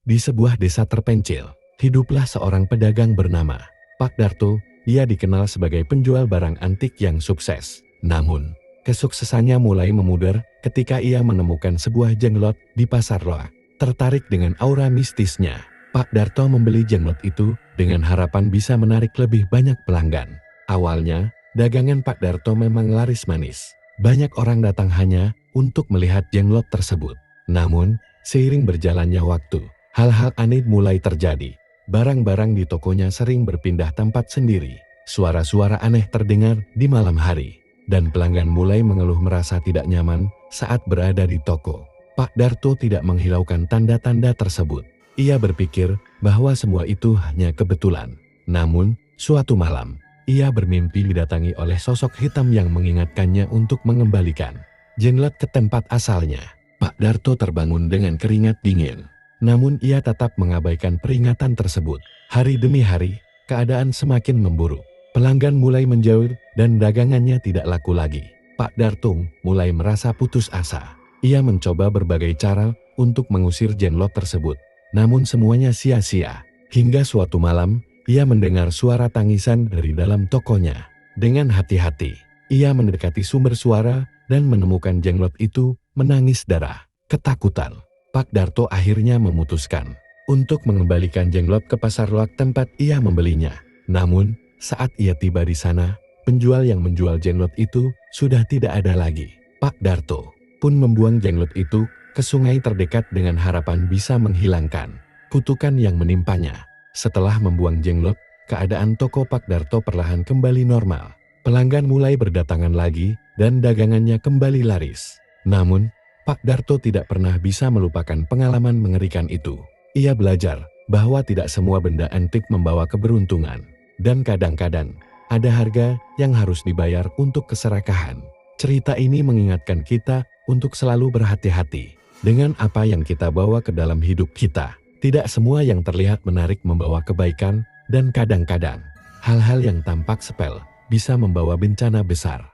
Di sebuah desa terpencil, hiduplah seorang pedagang bernama Pak Darto. Ia dikenal sebagai penjual barang antik yang sukses. Namun, kesuksesannya mulai memudar ketika ia menemukan sebuah jenglot di pasar loak. Tertarik dengan aura mistisnya, Pak Darto membeli jenglot itu dengan harapan bisa menarik lebih banyak pelanggan. Awalnya, dagangan Pak Darto memang laris manis. Banyak orang datang hanya untuk melihat jenglot tersebut. Namun, seiring berjalannya waktu, hal-hal aneh mulai terjadi. Barang-barang di tokonya sering berpindah tempat sendiri. Suara-suara aneh terdengar di malam hari. Dan pelanggan mulai mengeluh merasa tidak nyaman saat berada di toko. Pak Darto tidak menghiraukan tanda-tanda tersebut. Ia berpikir bahwa semua itu hanya kebetulan. Namun, suatu malam, ia bermimpi didatangi oleh sosok hitam yang mengingatkannya untuk mengembalikan jenglot ke tempat asalnya. Pak Darto terbangun dengan keringat dingin. Namun ia tetap mengabaikan peringatan tersebut. Hari demi hari, keadaan semakin memburuk. Pelanggan mulai menjauh dan dagangannya tidak laku lagi. Pak Darto mulai merasa putus asa. Ia mencoba berbagai cara untuk mengusir jenglot tersebut. Namun semuanya sia-sia. Hingga suatu malam, ia mendengar suara tangisan dari dalam tokonya. Dengan hati-hati, ia mendekati sumber suara dan menemukan jenglot itu menangis darah. Ketakutan, Pak Darto akhirnya memutuskan untuk mengembalikan jenglot ke pasar loak tempat ia membelinya. Namun, saat ia tiba di sana, penjual yang menjual jenglot itu sudah tidak ada lagi. Pak Darto pun membuang jenglot itu ke sungai terdekat dengan harapan bisa menghilangkan kutukan yang menimpanya. Setelah membuang jenglot, keadaan toko Pak Darto perlahan kembali normal. Pelanggan mulai berdatangan lagi dan dagangannya kembali laris. Namun, Pak Darto tidak pernah bisa melupakan pengalaman mengerikan itu. Ia belajar bahwa tidak semua benda antik membawa keberuntungan. Dan kadang-kadang, ada harga yang harus dibayar untuk keserakahan. Cerita ini mengingatkan kita untuk selalu berhati-hati dengan apa yang kita bawa ke dalam hidup kita. Tidak semua yang terlihat menarik membawa kebaikan, dan kadang-kadang, hal-hal yang tampak sepele bisa membawa bencana besar.